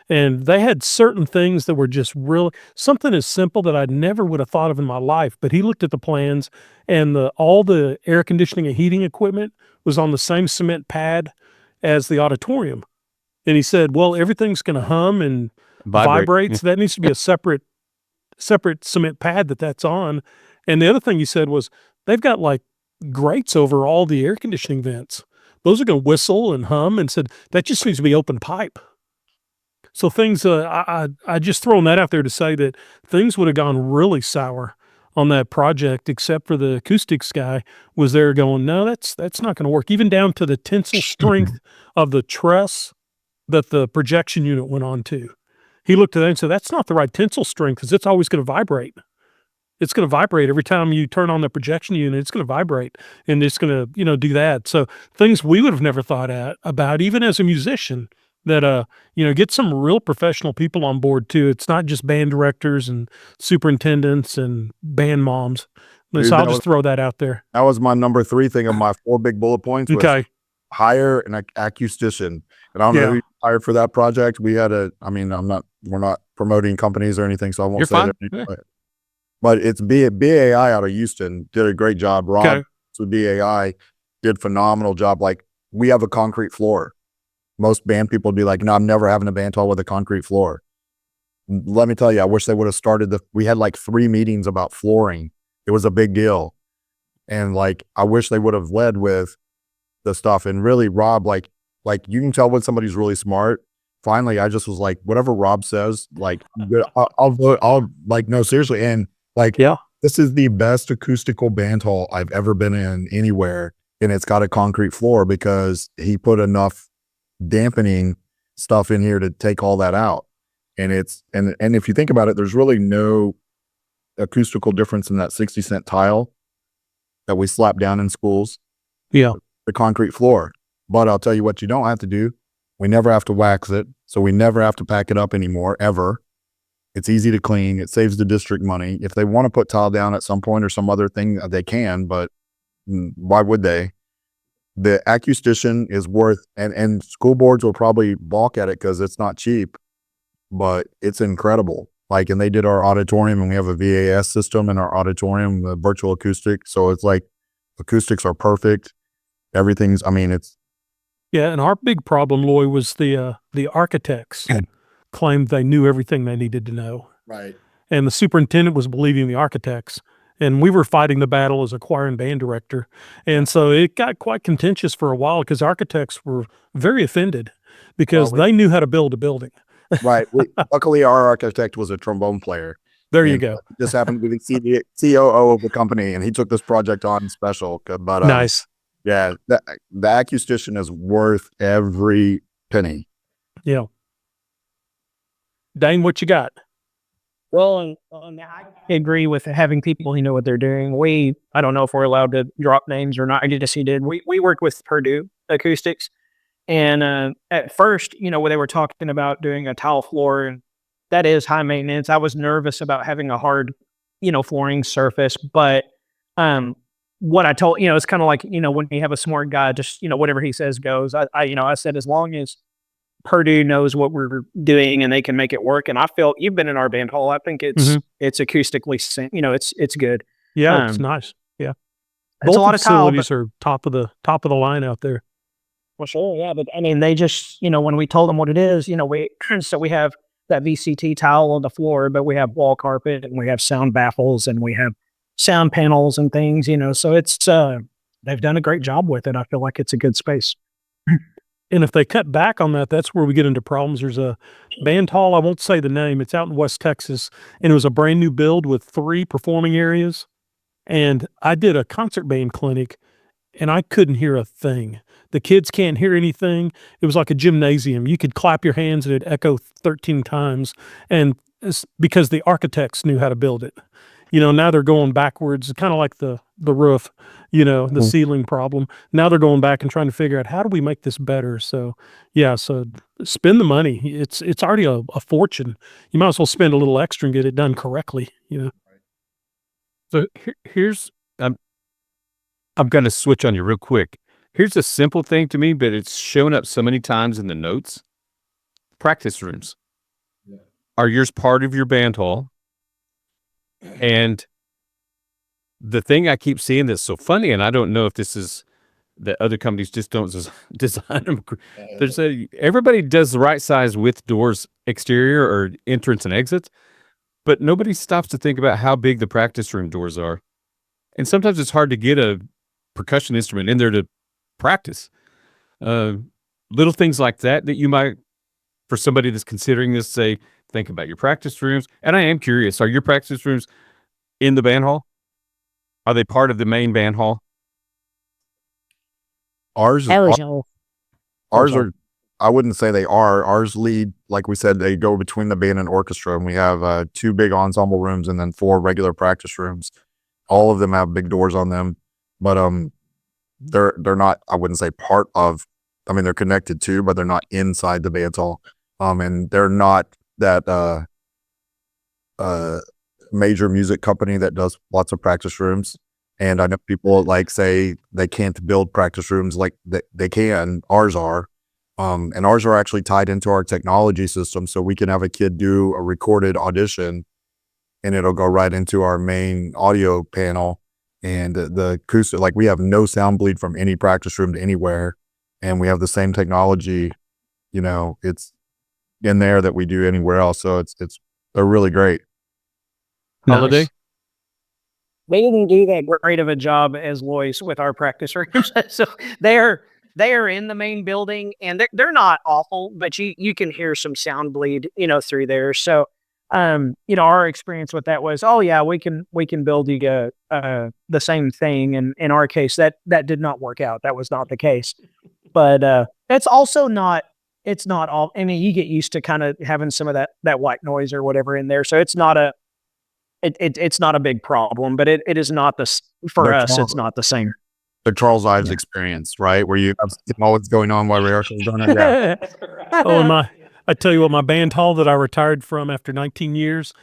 And they had certain things that were just real, something as simple that I never would have thought of in my life. But he looked at the plans, and all the air conditioning and heating equipment was on the same cement pad as the auditorium. And he said, well, everything's going to hum and vibrate. So that needs to be a separate cement pad that's on. And the other thing he said was, they've got like grates over all the air conditioning vents. Those are going to whistle and hum, and said, that just needs to be open pipe. So things, I just throwing that out there to say that things would have gone really sour on that project, except for the acoustics guy was there going, no, that's not going to work. Even down to the tensile strength of the truss that the projection unit went on to. He looked at that and said, that's not the right tensile strength because it's always going to vibrate. It's going to vibrate every time you turn on the projection unit. It's going to vibrate, and it's going to, do that. So things we would have never thought about, even as a musician, that, get some real professional people on board too. It's not just band directors and superintendents and band moms. So I'll just throw that out there. That was my number 3 thing of my 4 big bullet points. Okay. Hire an acoustician. And I don't know who you hired for that project. We had we're not promoting companies or anything, so I won't say that. But it's BAI out of Houston did a great job. Rob with BAI did phenomenal job. Like, we have a concrete floor. Most band people would be like, no, I'm never having a band hall with a concrete floor. Let me tell you, I wish they would have started we had like 3 meetings about flooring. It was a big deal. And like, I wish they would have led with the stuff. And really, Rob, like you can tell when somebody's really smart. Finally, I just was like, whatever Rob says, like, I'll vote. No, seriously. And like, this is the best acoustical band hall I've ever been in anywhere. And it's got a concrete floor because he put enough dampening stuff in here to take all that out. And and if you think about it, there's really no acoustical difference in that 60-cent tile that we slap down in schools. Yeah. The concrete floor. But I'll tell you what you don't have to do. We never have to wax it. So we never have to pack it up anymore, ever. It's easy to clean. It saves the district money. If they want to put tile down at some point or some other thing, they can, but why would they? The acoustician is worth, and school boards will probably balk at it because it's not cheap, but it's incredible. Like, and they did our auditorium, and we have a VAS system in our auditorium, the virtual acoustic. So it's like, acoustics are perfect. Everything's, it's. Yeah. And our big problem, Loy, was the architects claimed they knew everything they needed to know. Right. And the superintendent was believing the architects. And we were fighting the battle as a choir and band director. And so it got quite contentious for a while because architects were very offended because they knew how to build a building. Right. Luckily, our architect was a trombone player. There you go. This happened to be the COO of the company, and he took this project on special. But nice. Yeah, the acoustician is worth every penny. Yeah. Dane, what you got? Well, I agree with having people who know what they're doing. I don't know if we're allowed to drop names or not. I guess he did. We worked with Purdue Acoustics. And at first, when they were talking about doing a tile floor, and that is high maintenance, I was nervous about having a hard, flooring surface. But what I told, it's kind of like, when you have a smart guy, just, whatever he says goes. I said, as long as Purdue knows what we're doing and they can make it work. And I felt, you've been in our band hall, I think it's acoustically, it's good. Yeah, it's nice. Yeah. Both a lot of facilities are top of the line out there. Well, sure, yeah, but they just, when we told them what it is, we have that VCT tile on the floor, but we have wall carpet and we have sound baffles and we have sound panels and things, so it's, they've done a great job with it. I feel like it's a good space. And if they cut back on that, that's where we get into problems. There's a band hall, I won't say the name, it's out in West Texas, and it was a brand new build with 3 performing areas. And I did a concert band clinic, and I couldn't hear a thing. The kids can't hear anything. It was like a gymnasium. You could clap your hands and it'd echo 13 times. And it's because the architects knew how to build it. Now they're going backwards, kind of like the roof, the ceiling problem. Now they're going back and trying to figure out how do we make this better. So yeah, so spend the money. It's already a fortune. You might as well spend a little extra and get it done correctly. So here's I'm going to switch on you real quick. Here's a simple thing to me, but it's shown up so many times in the notes. Practice rooms. Yeah. Are yours part of your band hall? And the thing I keep seeing that's so funny, and I don't know if this is that other companies just don't design them. Everybody does the right size with doors, exterior or entrance and exits, but nobody stops to think about how big the practice room doors are. And sometimes it's hard to get a percussion instrument in there to practice. Little things like that you might, for somebody that's considering this, say, think about your practice rooms. And I am curious, are your practice rooms in the band hall? Are they part of the main band hall? Ours are, I wouldn't say they are. Ours lead, like we said, they go between the band and orchestra, and we have 2 big ensemble rooms and then 4 regular practice rooms. All of them have big doors on them, but they're not, I wouldn't say part of, I mean, they're connected to, but they're not inside the band hall. And they're not that major music company that does lots of practice rooms. And I know people say they can't build practice rooms like they can. Ours are. And ours are actually tied into our technology system. So we can have a kid do a recorded audition and it'll go right into our main audio panel. And the acoustic, we have no sound bleed from any practice room to anywhere. And we have the same technology, it's in there that we do anywhere else. So they're really great. Holliday? They didn't do that great of a job as Loy's with our practice rooms. So they are in the main building, and they're not awful, but you can hear some sound bleed, through there. So, our experience with that was, oh yeah, we can build you the same thing. And in our case, that did not work out. That was not the case. But it's also not. It's not all. I mean, you get used to kind of having some of that white noise or whatever in there, so it's not a. It's not a big problem, but it is not for us. It's not the same. The Charles Ives experience, right? Where you know what's going on while rehearsal is going on. Yeah. I tell you what, my band hall that I retired from after 19 years,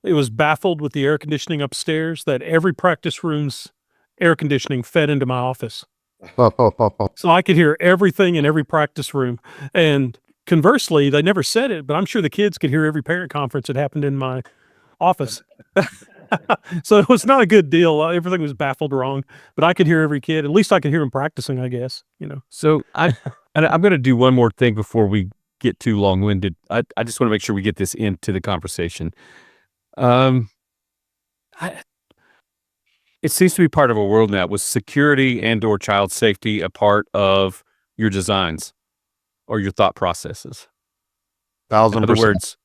it was baffled with the air conditioning upstairs that every practice room's air conditioning fed into my office. So I could hear everything in every practice room. And conversely, they never said it, but I'm sure the kids could hear every parent conference that happened in my office. So it was not a good deal. Everything was baffled wrong, but I could hear every kid. At least I could hear them practicing, I guess, So I'm going to do one more thing before we get too long-winded. I just want to make sure we get this into the conversation. It seems to be part of a world now. Was security and or child safety a part of your designs or your thought processes? 1,000%. In other words,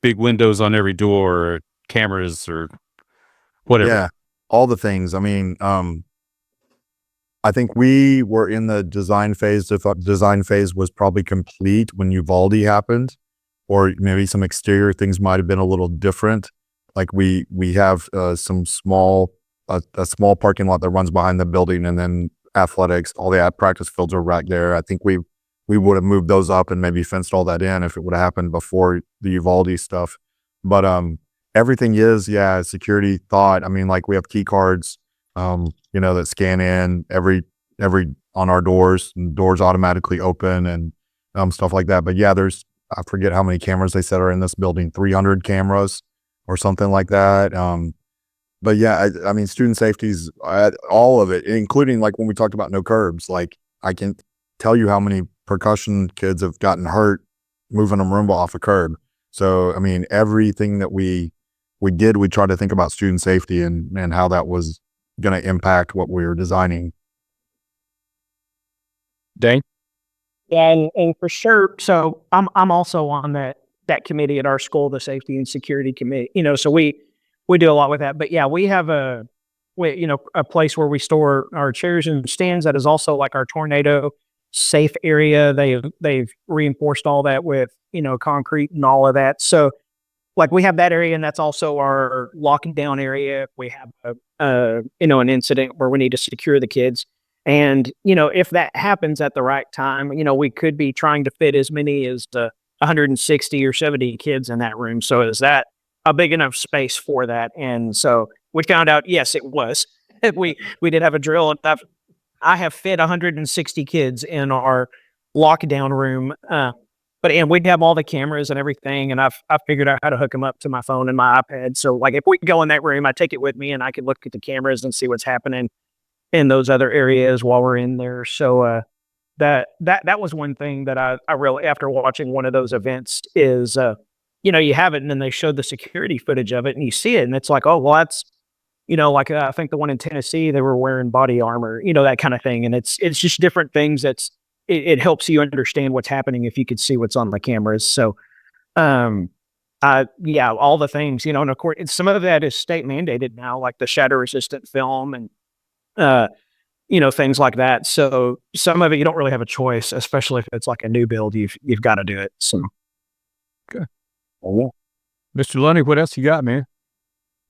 big windows on every door, or cameras, or whatever. Yeah, all the things. I mean, I think we were in the design phase. If the design phase was probably complete when Uvalde happened, or maybe some exterior things might have been a little different. Like we have some small parking lot that runs behind the building, and then athletics, all the practice fields are right there. I think we would have moved those up and maybe fenced all that in if it would have happened before the Uvalde stuff. But everything is, security thought. I mean, we have key cards, that scan in every on our doors, and doors automatically open and stuff like that. But yeah, I forget how many cameras they said are in this building, 300 cameras or something like that. But yeah, I mean, student safety's all of it, including when we talked about no curbs. I can tell you how many percussion kids have gotten hurt moving a marimba off a curb. So, I mean, everything that we did, we tried to think about student safety and how that was going to impact what we were designing. Dane? Yeah, and for sure. So I'm also on that committee at our school, the safety and security committee. So we do a lot with that. But yeah, we have a place where we store our chairs and stands that is also like our tornado safe area. They've reinforced all that with concrete and all of that. So like we have that area, and that's also our locking down area. We have an incident where we need to secure the kids. And, if that happens at the right time, we could be trying to fit as many as 160 or 70 kids in that room. So is that a big enough space for that? And so we found out, yes, it was. we did have a drill, and I have fit 160 kids in our lockdown room. And we'd have all the cameras and everything, and I've figured out how to hook them up to my phone and my iPad. So like if we go in that room, I take it with me and I can look at the cameras and see what's happening in those other areas while we're in there. So that was one thing that I really, after watching one of those events, is you have it and then they showed the security footage of it and you see it and it's like, oh well, that's like I think the one in Tennessee, they were wearing body armor, that kind of thing. And it's just different things. It helps you understand what's happening if you could see what's on the cameras. So, yeah, all the things, and of course, some of that is state mandated now, like the shatter resistant film and, things like that. So some of it, you don't really have a choice, especially if it's like a new build, you've got to do it. So. Okay. Mr. Lunny, what else you got, man?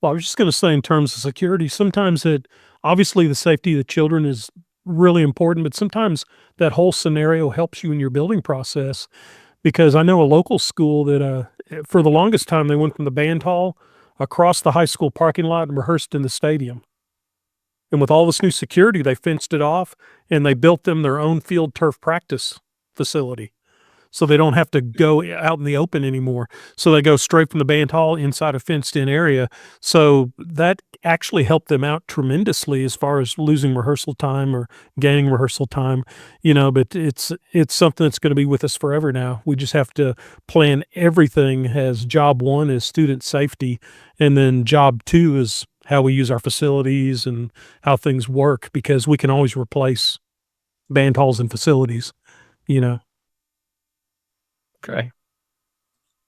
Well, I was just going to say in terms of security, sometimes obviously the safety of the children is really important, but sometimes that whole scenario helps you in your building process, because I know a local school that for the longest time they went from the band hall across the high school parking lot and rehearsed in the stadium. And with all this new security, they fenced it off and they built them their own field turf practice facility. So they don't have to go out in the open anymore. So they go straight from the band hall inside a fenced-in area. So that actually helped them out tremendously as far as losing rehearsal time or gaining rehearsal time. But it's something that's going to be with us forever now. We just have to plan everything as job one is student safety, and then job two is how we use our facilities and how things work, because we can always replace band halls and facilities, Okay.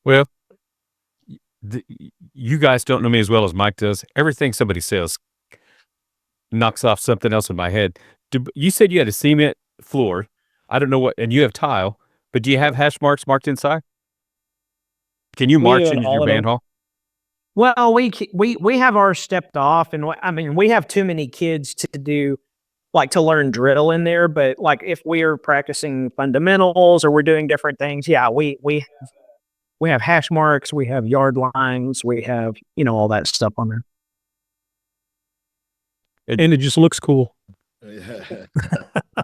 Well, you guys don't know me as well as Mike does. Everything somebody says knocks off something else in my head. You said you had a cement floor. I don't know what, and you have tile, but do you have hash marks marked inside? Can you march into your band hall? Well, we have ours stepped off, and I mean, we have too many kids to do, like to learn drill in there. But like if we are practicing fundamentals or we're doing different things, yeah, we have hash marks, we have yard lines, we have, all that stuff on there. And it just looks cool.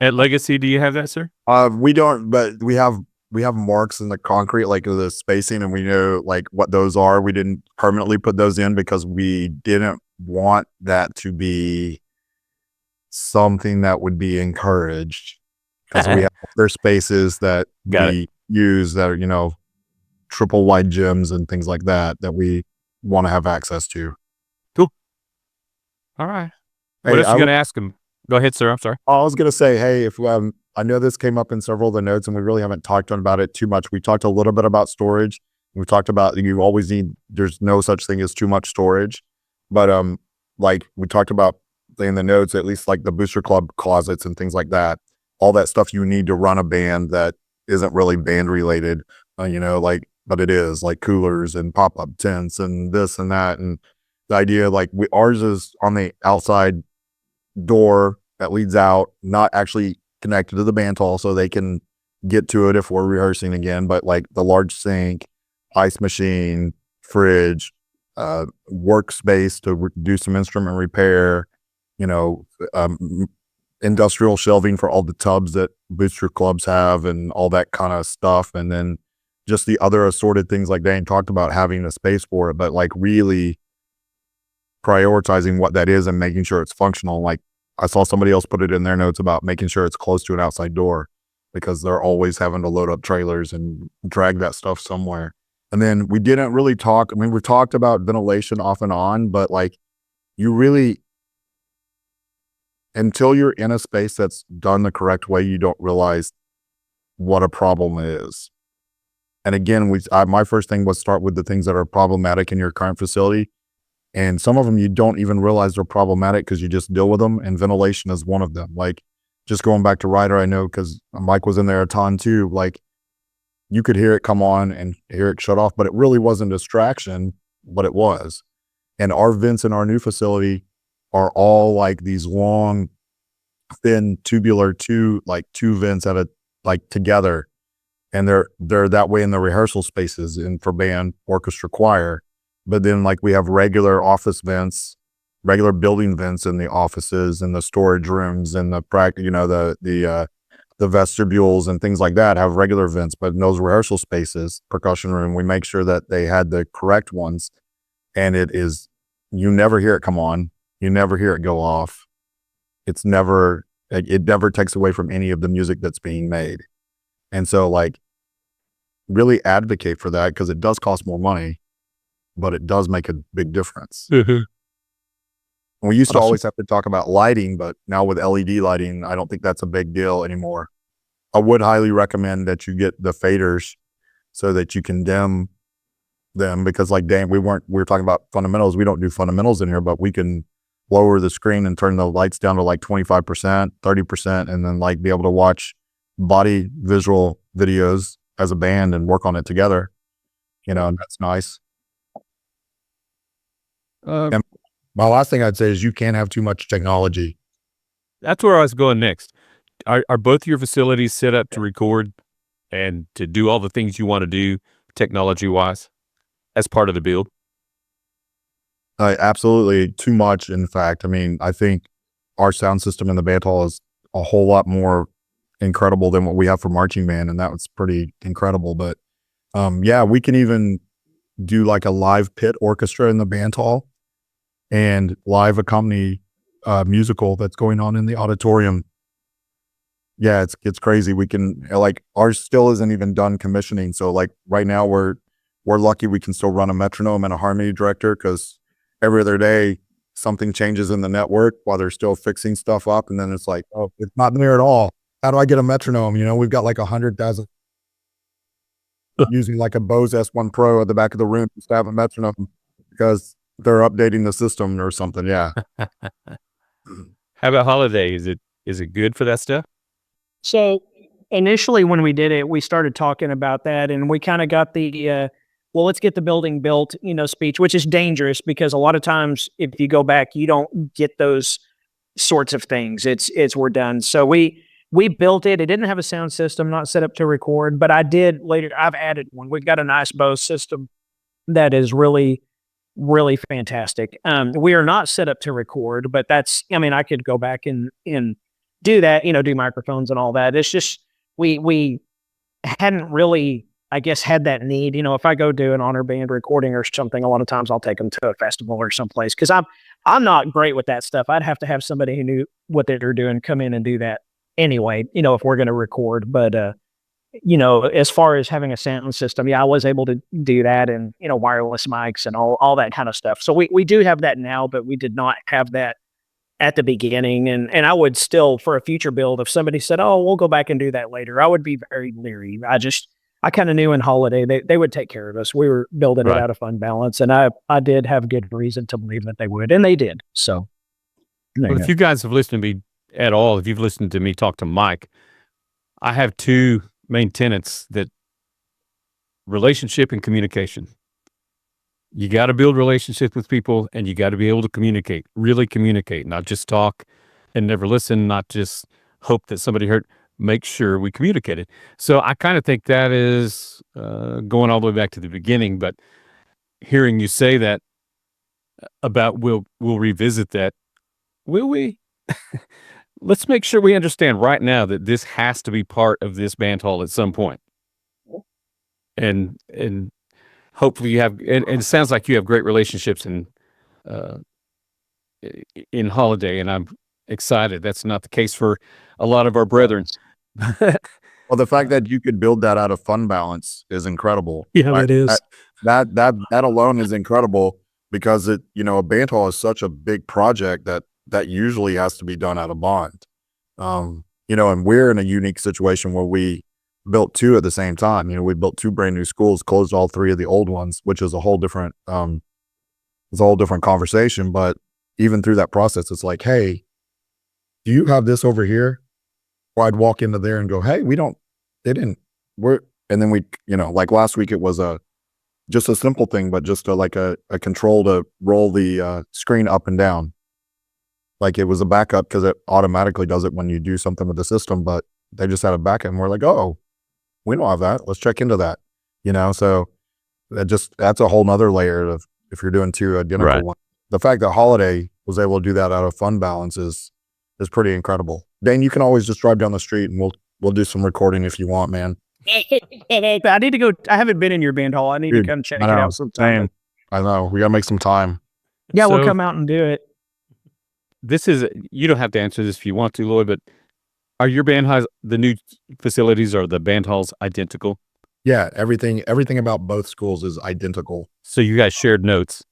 At Legacy, do you have that, sir? We don't, but we have marks in the concrete, like the spacing, and we know like what those are. We didn't permanently put those in because we didn't want that to be something that would be encouraged, because we have other spaces that we use that are, triple wide gyms and things like that we want to have access to. Cool. All right. What else are you going to ask him? Go ahead, sir. I'm sorry. I was going to say, hey, if I know this came up in several of the notes and we really haven't talked about it too much. We talked a little bit about storage. We talked about there's no such thing as too much storage, but like we talked about in the notes, at least like the booster club closets and things like that, all that stuff you need to run a band that isn't really band related, but it is, like coolers and pop-up tents and this and that. And the idea, like ours is on the outside door that leads out, not actually connected to the band hall, so they can get to it if we're rehearsing again. But like the large sink, ice machine, fridge, workspace to do some instrument repair, industrial shelving for all the tubs that booster clubs have and all that kind of stuff. And then just the other assorted things like Dane talked about, having a space for it, but like really prioritizing what that is and making sure it's functional. Like I saw somebody else put it in their notes about making sure it's close to an outside door, because they're always having to load up trailers and drag that stuff somewhere. And then we didn't really talk, we talked about ventilation off and on, but like you really, until you're in a space that's done the correct way, you don't realize what a problem is. And again, my first thing was start with the things that are problematic in your current facility. And some of them you don't even realize they're problematic because you just deal with them. And ventilation is one of them. Like just going back to Ryder, I know because Mike was in there a ton too. Like you could hear it come on and hear it shut off, but it really wasn't a distraction, but it was. And our vents in our new facility are all like these long, thin tubular two vents at a like together, and they're that way in the rehearsal spaces and for band, orchestra, choir. But then like we have regular office vents, regular building vents in the offices and the storage rooms and the the vestibules and things like that have regular vents. But in those rehearsal spaces, percussion room, we make sure that they had the correct ones, and you never hear it come on, you never hear it go off. It never takes away from any of the music that's being made. And so like really advocate for that, because it does cost more money, but it does make a big difference. We used to always have to talk about lighting, but now with LED lighting, I don't think that's a big deal anymore. I would highly recommend that you get the faders so that you can dim them, because like Dane, we were talking about fundamentals. We don't do fundamentals in here, but we can lower the screen and turn the lights down to like 25%, 30%, and then like be able to watch body visual videos as a band and work on it together. And that's nice. And my last thing I'd say is you can't have too much technology. That's where I was going next. Are both your facilities set up to record and to do all the things you want to do technology-wise as part of the build? Absolutely too much, in fact. I mean, I think our sound system in the band hall is a whole lot more incredible than what we have for marching band, and that was pretty incredible. But yeah, we can even do like a live pit orchestra in the band hall and live accompany musical that's going on in the auditorium. Yeah, it's crazy. We can, like, ours still isn't even done commissioning. So like right now we're lucky we can still run a metronome and a harmony director, because every other day something changes in the network while they're still fixing stuff up. And then it's like, oh, it's not there at all. How do I get a metronome? We've got like 100,000 using like a Bose S1 Pro at the back of the room just to have a metronome because they're updating the system or something. Yeah. How about Holiday? Is it good for that stuff? So initially when we did it, we started talking about that, and we kind of got the, well, let's get the building built, speech, which is dangerous because a lot of times if you go back, you don't get those sorts of things. It's we're done. So we built it. It didn't have a sound system, not set up to record, but I've added one. We've got a nice Bose system that is really, really fantastic. We are not set up to record, but I could go back and do that, do microphones and all that. It's just, we hadn't really, I guess, had that need. If I go do an honor band recording or something, a lot of times I'll take them to a festival or someplace, because I'm not great with that stuff. I'd have to have somebody who knew what they were doing come in and do that anyway, if we're going to record. But, as far as having a sound system, yeah, I was able to do that, and, wireless mics and all that kind of stuff. So we do have that now, but we did not have that at the beginning. And I would still, for a future build, if somebody said, oh, we'll go back and do that later, I would be very leery. I kind of knew in Holiday they would take care of us. We were building it out of fund balance, and I did have good reason to believe that they would, and they did. So, well, if you guys have listened to me at all, if you've listened to me talk to Mike, I have two main tenets: that relationship and communication. You got to build relationships with people, and you got to be able to communicate, really communicate, not just talk and never listen, not just hope that somebody heard. Make sure we communicate it. So I kind of think that is going all the way back to the beginning, but hearing you say that about we'll revisit that. Will we? Let's make sure we understand right now that this has to be part of this band hall at some point. And hopefully you have, and it sounds like you have great relationships in Holiday, and I'm excited. That's not the case for a lot of our brethren. Well, the fact that you could build that out of fund balance is incredible. Yeah, it is. That alone is incredible, because a band hall is such a big project that usually has to be done out of bond. And we're in a unique situation where we built two at the same time. We built two brand new schools, closed all three of the old ones, which is a whole different conversation. But even through that process, it's like, hey, do you have this over here? Or I'd walk into there and go, hey, And then we, like last week, it was just a simple thing, but just a control to roll the screen up and down. Like it was a backup because it automatically does it when you do something with the system, but they just had a backup and we're like, oh, we don't have that. Let's check into that. So that's a whole nother layer of if you're doing two identical ones. The fact that Holliday was able to do that out of fund balance is pretty incredible. Dane, you can always just drive down the street and we'll do some recording if you want, man. I need to go. I haven't been in your band hall. I need to come check it out sometime. I know. We got to make some time. Yeah, we'll come out and do it. You don't have to answer this if you want to, Loy, but are your band halls, the new facilities, or the band halls identical? Yeah, everything about both schools is identical. So you guys shared notes?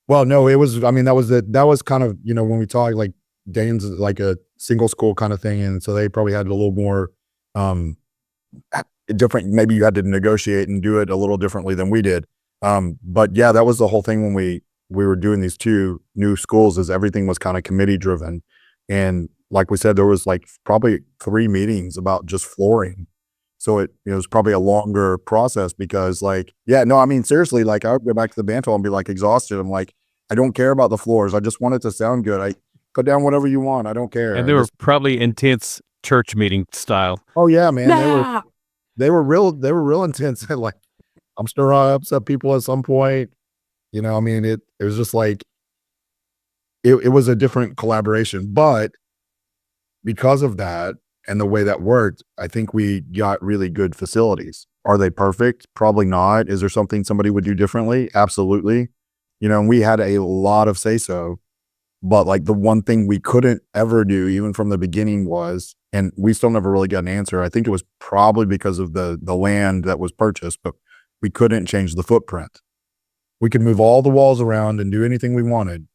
Well, no, it was, that was kind of, when we talk, like Dane's like a single school kind of thing. And so they probably had a little more different, maybe you had to negotiate and do it a little differently than we did. But yeah, that was the whole thing when we were doing these two new schools, is everything was kind of committee driven. And like we said, there was like probably 3 meetings about just flooring. So it was probably a longer process because seriously, like I would go back to the band hall and be like exhausted. I'm like, I don't care about the floors. I just want it to sound good. I put down whatever you want. I don't care. And they were probably intense church meeting style. Oh yeah, man. They were real intense. Like I'm sure I upset people at some point. It was just like, it was a different collaboration, but because of that and the way that worked, I think we got really good facilities. Are they perfect? Probably not. Is there something somebody would do differently? Absolutely. And we had a lot of say-so, but like the one thing we couldn't ever do, even from the beginning, was, and we still never really got an answer. I think it was probably because of the land that was purchased, but we couldn't change the footprint. We could move all the walls around and do anything we wanted,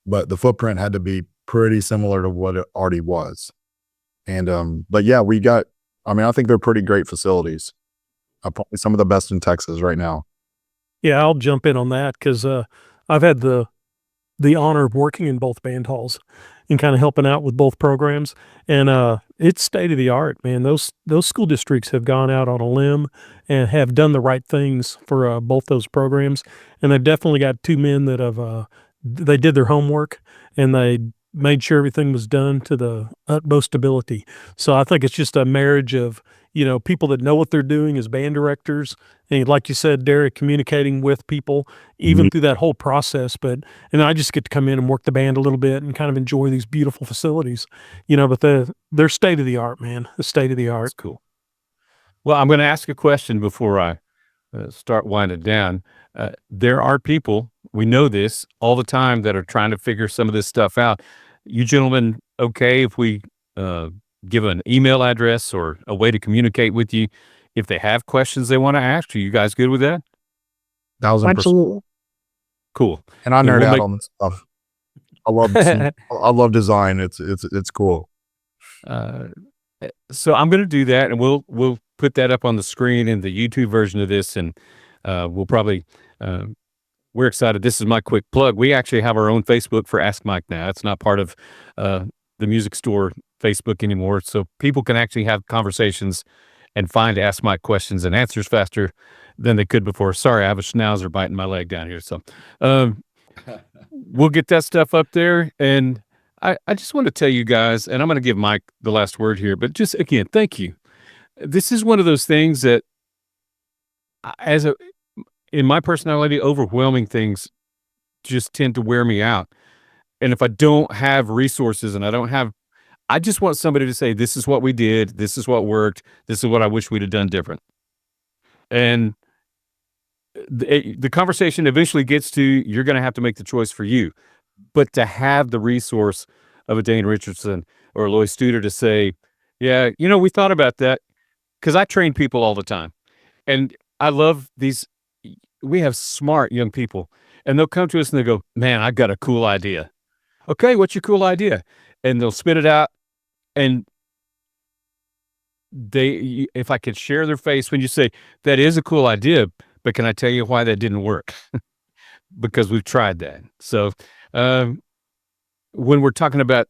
but the footprint had to be pretty similar to what it already was. And, but yeah, I think they're pretty great facilities. Probably some of the best in Texas right now. Yeah, I'll jump in on that because I've had the honor of working in both band halls and kind of helping out with both programs. And it's state of the art, man. Those school districts have gone out on a limb and have done the right things for both those programs. And they've definitely got 2 men that have they did their homework and they made sure everything was done to the utmost ability. So I think it's just a marriage of, people that know what they're doing as band directors. And like you said, Derek, communicating with people even through that whole process. And I just get to come in and work the band a little bit and kind of enjoy these beautiful facilities, but they're state of the art, man. The state of the art. That's cool. Well, I'm going to ask a question before I start winding down. There are people, we know this all the time, that are trying to figure some of this stuff out. You gentlemen, okay if we give an email address or a way to communicate with you if they have questions they want to ask? Are you guys good with that? 1000%. Cool. And I nerd out on this stuff. I love design. It's cool. So I'm going to do that, and we'll put that up on the screen in the YouTube version of this, and we'll probably we're excited. This is my quick plug. We actually have our own Facebook for Ask Mike now. It's not part of the music store Facebook anymore, so people can actually have conversations and find Ask Mike questions and answers faster than they could before. Sorry, I have a schnauzer biting my leg down here, so we'll get that stuff up there. And I just want to tell you guys, and I'm going to give Mike the last word here, but just again, thank you. This is one of those things that, in my personality, overwhelming things just tend to wear me out. And if I don't have resources and I just want somebody to say, this is what we did, this is what worked, this is what I wish we'd have done different. And the conversation eventually gets to, you're going to have to make the choice for you. But to have the resource of a Dane Richardson or a Loy Studer to say, yeah, we thought about that, because I train people all the time. And I love these, we have smart young people, and they'll come to us and they go, man, I got a cool idea. Okay, what's your cool idea? And they'll spit it out, and if I could share their face when you say, that is a cool idea, but can I tell you why that didn't work? Because we've tried that. So when we're talking about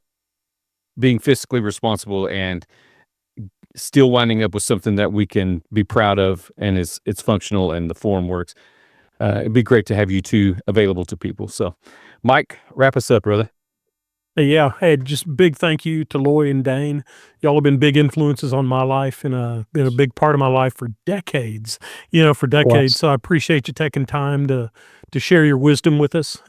being fiscally responsible and still winding up with something that we can be proud of and it's functional and the form works. It'd be great to have you two available to people. So, Mike, wrap us up, brother. Yeah. Hey, just big thank you to Loy and Dane. Y'all have been big influences on my life and been a big part of my life for decades, for decades. So I appreciate you taking time to share your wisdom with us,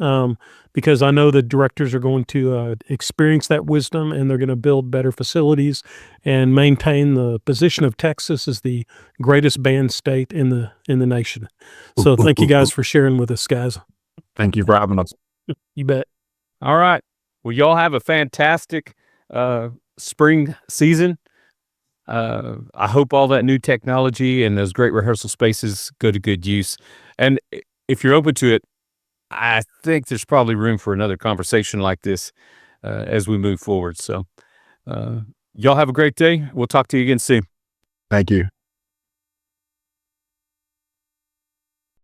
because I know the directors are going to experience that wisdom and they're going to build better facilities and maintain the position of Texas as the greatest band state in the nation. So thank you guys for sharing with us, guys. Thank you for having us. You bet. All right. Well, y'all have a fantastic spring season. I hope all that new technology and those great rehearsal spaces go to good use. And if you're open to it, I think there's probably room for another conversation like this as we move forward. So y'all have a great day. We'll talk to you again soon. Thank you.